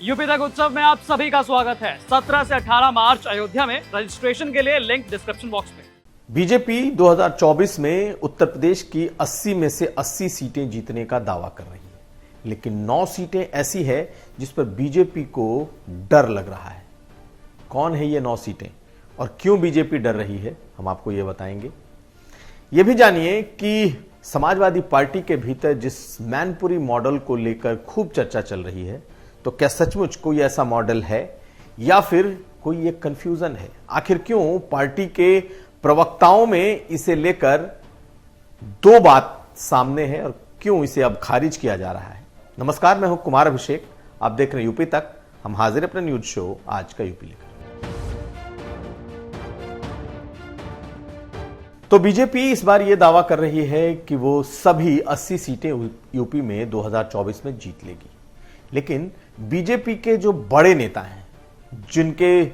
UP तक उत्सव में आप सभी का स्वागत है। 17 से 18 मार्च अयोध्या में। रजिस्ट्रेशन के लिए लिंक डिस्क्रिप्शन बॉक्स में। बीजेपी 2024 में उत्तर प्रदेश की 80 में से 80 सीटें जीतने का दावा कर रही है, लेकिन 9 सीटें ऐसी है जिस पर बीजेपी को डर लग रहा है। कौन है ये 9 सीटें और क्यों बीजेपी डर रही है, हम आपको ये बताएंगे। ये भी जानिए कि समाजवादी पार्टी के भीतर जिस मैनपुरी मॉडल को लेकर खूब चर्चा चल रही है, तो क्या सचमुच कोई ऐसा मॉडल है या फिर कोई एक कंफ्यूजन है। आखिर क्यों पार्टी के प्रवक्ताओं में इसे लेकर दो बात सामने है और क्यों इसे अब खारिज किया जा रहा है। नमस्कार, मैं हूं कुमार अभिषेक, आप देख रहे हैं यूपी तक। हम हाजिर अपने न्यूज शो आज का यूपी लेकर। तो बीजेपी इस बार यह दावा कर रही है कि वो सभी 80 सीटें यूपी में 2024 में जीत लेगी, लेकिन बीजेपी के जो बड़े नेता हैं, जिनके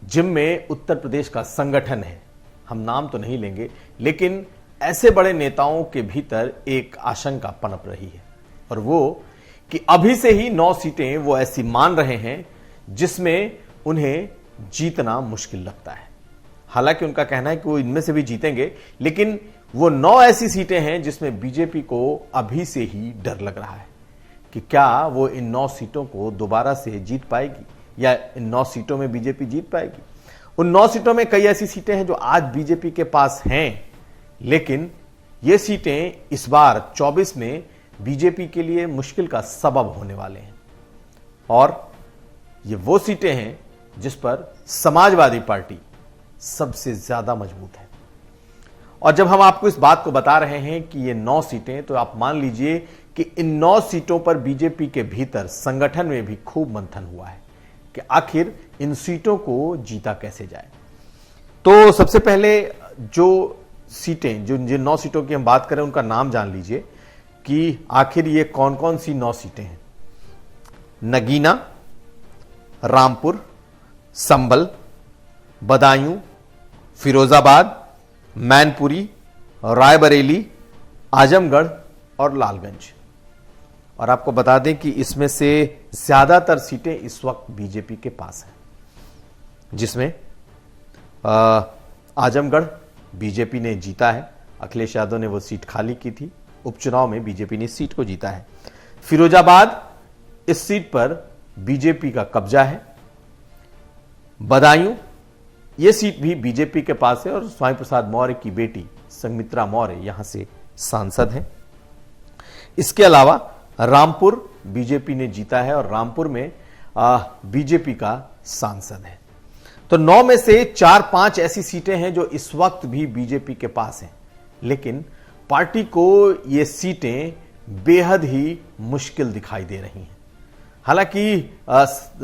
जिम में उत्तर प्रदेश का संगठन है, हम नाम तो नहीं लेंगे, लेकिन ऐसे बड़े नेताओं के भीतर एक आशंका पनप रही है, और वो कि अभी से ही 9 सीटें वो ऐसी मान रहे हैं जिसमें उन्हें जीतना मुश्किल लगता है। हालांकि उनका कहना है कि वो इनमें से भी जीतेंगे, लेकिन वो 9 ऐसी सीटें हैं जिसमें बीजेपी को अभी से ही डर लग रहा है कि क्या वो इन 9 सीटों को दोबारा से जीत पाएगी या इन 9 सीटों में बीजेपी जीत पाएगी। उन 9 सीटों में कई ऐसी सीटें हैं जो आज बीजेपी के पास हैं, लेकिन ये सीटें इस बार 24 में बीजेपी के लिए मुश्किल का सबब होने वाले हैं, और ये वो सीटें हैं जिस पर समाजवादी पार्टी सबसे ज्यादा मजबूत है। और जब हम आपको इस बात को बता रहे हैं कि ये 9 सीटें, तो आप मान लीजिए कि इन 9 सीटों पर बीजेपी के भीतर संगठन में भी खूब मंथन हुआ है कि आखिर इन सीटों को जीता कैसे जाए। तो सबसे पहले जो सीटें, जिन 9 सीटों की हम बात करें, उनका नाम जान लीजिए कि आखिर ये कौन कौन सी 9 सीटें हैं। नगीना, रामपुर, संभल, बदायूं, फिरोजाबाद, मैनपुरी, रायबरेली, आजमगढ़ और लालगंज। और आपको बता दें कि इसमें से ज्यादातर सीटें इस वक्त बीजेपी के पास हैं, जिसमें आजमगढ़ बीजेपी ने जीता है। अखिलेश यादव ने वो सीट खाली की थी, उपचुनाव में बीजेपी ने इस सीट को जीता है। फिरोजाबाद, इस सीट पर बीजेपी का कब्जा है। बदायूं, ये सीट भी बीजेपी के पास है और स्वामी प्रसाद मौर्य की बेटी संघमित्रा मौर्य यहां से सांसद हैं। इसके अलावा रामपुर बीजेपी ने जीता है और रामपुर में बीजेपी का सांसद है। तो 9 में से 4-5 ऐसी सीटें हैं जो इस वक्त भी बीजेपी के पास हैं, लेकिन पार्टी को ये सीटें बेहद ही मुश्किल दिखाई दे रही हैं। हालांकि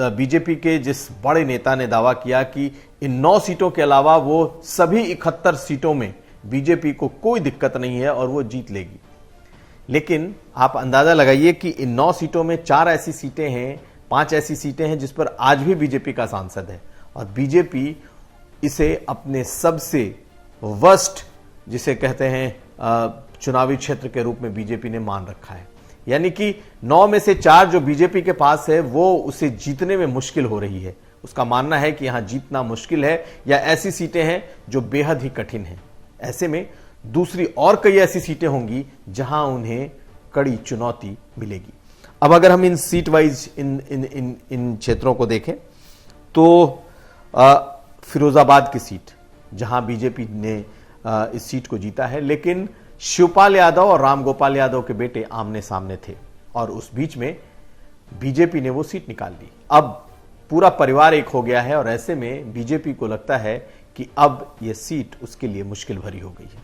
बीजेपी के जिस बड़े नेता ने दावा किया कि इन 9 सीटों के अलावा वो सभी 71 सीटों में बीजेपी को कोई दिक्कत नहीं है और वो जीत लेगी, लेकिन आप अंदाजा लगाइए कि इन 9 सीटों में 4 ऐसी सीटें हैं, 5 ऐसी सीटें हैं जिस पर आज भी बीजेपी का सांसद है, और बीजेपी इसे अपने सबसे वर्स्ट, जिसे कहते हैं चुनावी क्षेत्र के रूप में बीजेपी ने मान रखा है। यानी कि 9 में से 4 जो बीजेपी के पास है, वो उसे जीतने में मुश्किल हो रही है। उसका मानना है कि यहां जीतना मुश्किल है या ऐसी सीटें हैं जो बेहद ही कठिन हैं। ऐसे में दूसरी और कई ऐसी सीटें होंगी जहां उन्हें कड़ी चुनौती मिलेगी। अब अगर हम इन सीट वाइज इन क्षेत्रों को देखें, तो फिरोजाबाद की सीट, जहां बीजेपी ने इस सीट को जीता है, लेकिन शिवपाल यादव और रामगोपाल यादव के बेटे आमने सामने थे और उस बीच में बीजेपी ने वो सीट निकाल ली। अब पूरा परिवार एक हो गया है और ऐसे में बीजेपी को लगता है कि अब यह सीट उसके लिए मुश्किल भरी हो गई है।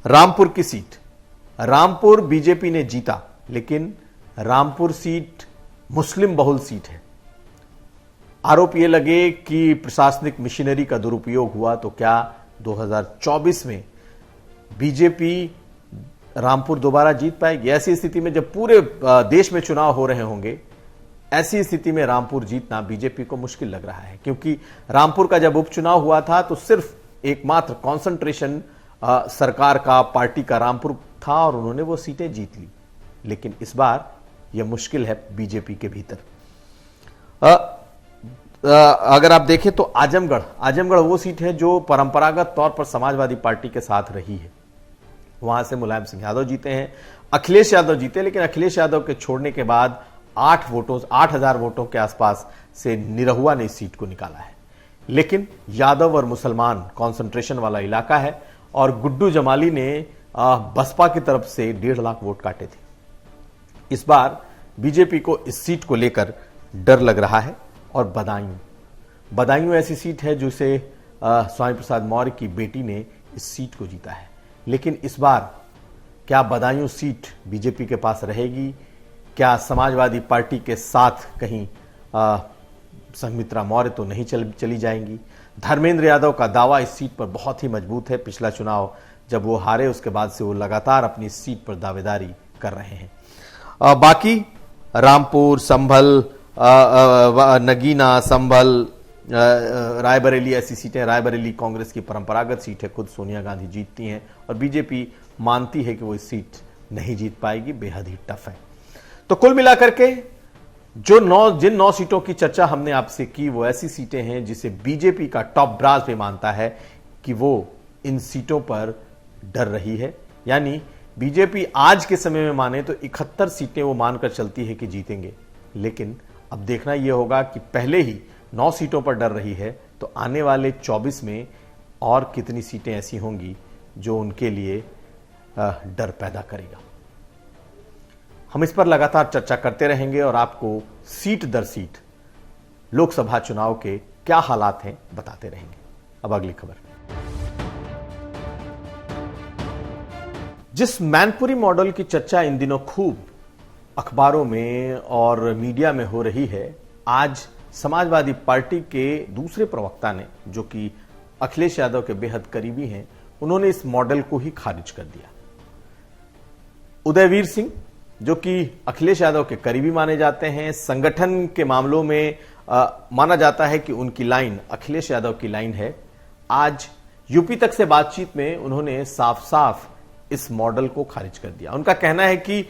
रामपुर की सीट, रामपुर बीजेपी ने जीता, लेकिन रामपुर सीट मुस्लिम बहुल सीट है। आरोप यह लगे कि प्रशासनिक मशीनरी का दुरुपयोग हुआ, तो क्या 2024 में बीजेपी रामपुर दोबारा जीत पाएगी? ऐसी स्थिति में जब पूरे देश में चुनाव हो रहे होंगे, ऐसी स्थिति में रामपुर जीतना बीजेपी को मुश्किल लग रहा है, क्योंकि रामपुर का जब उपचुनाव हुआ था तो सिर्फ एकमात्र कॉन्सेंट्रेशन सरकार का, पार्टी का रामपुर था और उन्होंने वो सीटें जीत ली। लेकिन इस बार यह मुश्किल है बीजेपी के भीतर। अगर आप देखें तो आजमगढ़ वो सीट है जो परंपरागत तौर पर समाजवादी पार्टी के साथ रही है। वहां से मुलायम सिंह यादव जीते हैं, अखिलेश यादव जीते, लेकिन अखिलेश यादव के छोड़ने के बाद 8,000 वोटों के आसपास से निरहुआ ने इस सीट को निकाला है। लेकिन यादव और मुसलमान कॉन्सेंट्रेशन वाला इलाका है और गुड्डू जमाली ने बसपा की तरफ से 1.5 लाख वोट काटे थे। इस बार बीजेपी को इस सीट को लेकर डर लग रहा है। और बदायूं ऐसी सीट है जिसे स्वामी प्रसाद मौर्य की बेटी ने इस सीट को जीता है। लेकिन इस बार क्या बदायूं सीट बीजेपी के पास रहेगी? क्या समाजवादी पार्टी के साथ कहीं संघमित्रा मौर्य तो नहीं चली जाएंगी? धर्मेंद्र यादव का दावा इस सीट पर बहुत ही मजबूत है। पिछला चुनाव जब वो हारे उसके बाद से वो लगातार अपनी सीट पर दावेदारी कर रहे हैं। बाकी रामपुर, संभल, नगीना, संभल, रायबरेली ऐसी सीटें, रायबरेली कांग्रेस की परंपरागत सीट है, खुद सोनिया गांधी जीतती हैं और बीजेपी मानती है कि वो इस सीट नहीं जीत पाएगी, बेहद ही टफ है। तो कुल मिलाकर के जिन 9 सीटों की चर्चा हमने आपसे की वो ऐसी सीटें हैं जिसे बीजेपी का टॉप ब्रास भी मानता है कि वो इन सीटों पर डर रही है। यानी बीजेपी आज के समय में माने तो 71 सीटें वो मानकर चलती है कि जीतेंगे, लेकिन अब देखना यह होगा कि पहले ही 9 सीटों पर डर रही है तो आने वाले 24 में और कितनी सीटें ऐसी होंगी जो उनके लिए डर पैदा करेगा। हम इस पर लगातार चर्चा करते रहेंगे और आपको सीट दर सीट लोकसभा चुनाव के क्या हालात हैं बताते रहेंगे। अब अगली खबर। जिस मैनपुरी मॉडल की चर्चा इन दिनों खूब अखबारों में और मीडिया में हो रही है, आज समाजवादी पार्टी के दूसरे प्रवक्ता ने, जो कि अखिलेश यादव के बेहद करीबी हैं, उन्होंने इस मॉडल को ही खारिज कर दिया। उदयवीर सिंह, जो कि अखिलेश यादव के करीबी माने जाते हैं, संगठन के मामलों में माना जाता है कि उनकी लाइन अखिलेश यादव की लाइन है, आज यूपी तक से बातचीत में उन्होंने साफ साफ इस मॉडल को खारिज कर दिया। उनका कहना है कि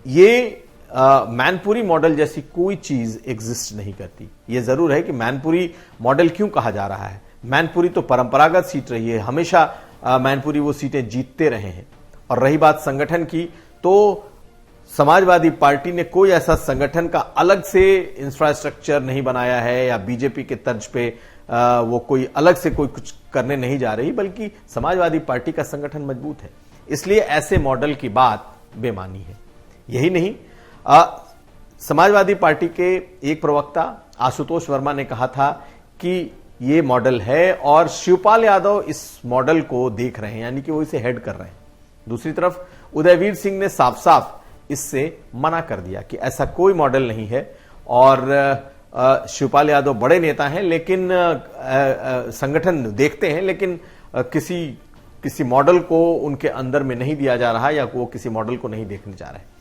ये मैनपुरी मॉडल जैसी कोई चीज एग्जिस्ट नहीं करती। यह जरूर है कि मैनपुरी मॉडल क्यों कहा जा रहा है। मैनपुरी तो परंपरागत सीट रही है, हमेशा मैनपुरी वो सीटें जीतते रहे हैं। और रही बात संगठन की, तो समाजवादी पार्टी ने कोई ऐसा संगठन का अलग से इंफ्रास्ट्रक्चर नहीं बनाया है या बीजेपी के तर्ज पे वो कोई अलग से कोई कुछ करने नहीं जा रही, बल्कि समाजवादी पार्टी का संगठन मजबूत है। इसलिए ऐसे मॉडल की बात बेमानी है। यही नहीं, समाजवादी पार्टी के एक प्रवक्ता आशुतोष वर्मा ने कहा था कि ये मॉडल है और शिवपाल यादव इस मॉडल को देख रहे हैं, यानी कि वो इसे हेड कर रहे हैं। दूसरी तरफ उदयवीर सिंह ने साफ साफ इससे मना कर दिया कि ऐसा कोई मॉडल नहीं है। और शिवपाल यादव बड़े नेता हैं, लेकिन संगठन देखते हैं, लेकिन किसी मॉडल को उनके अंदर में नहीं दिया जा रहा या वो किसी मॉडल को नहीं देखने जा रहे।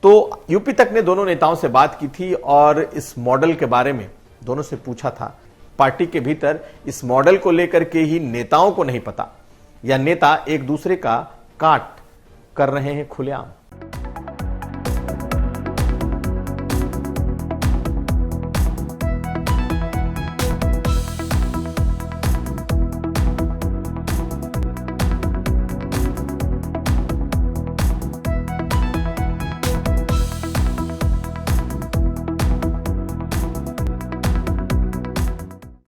तो यूपी तक ने दोनों नेताओं से बात की थी और इस मॉडल के बारे में दोनों से पूछा था। पार्टी के भीतर इस मॉडल को लेकर के ही नेताओं को नहीं पता या नेता एक दूसरे का काट कर रहे हैं खुलेआम।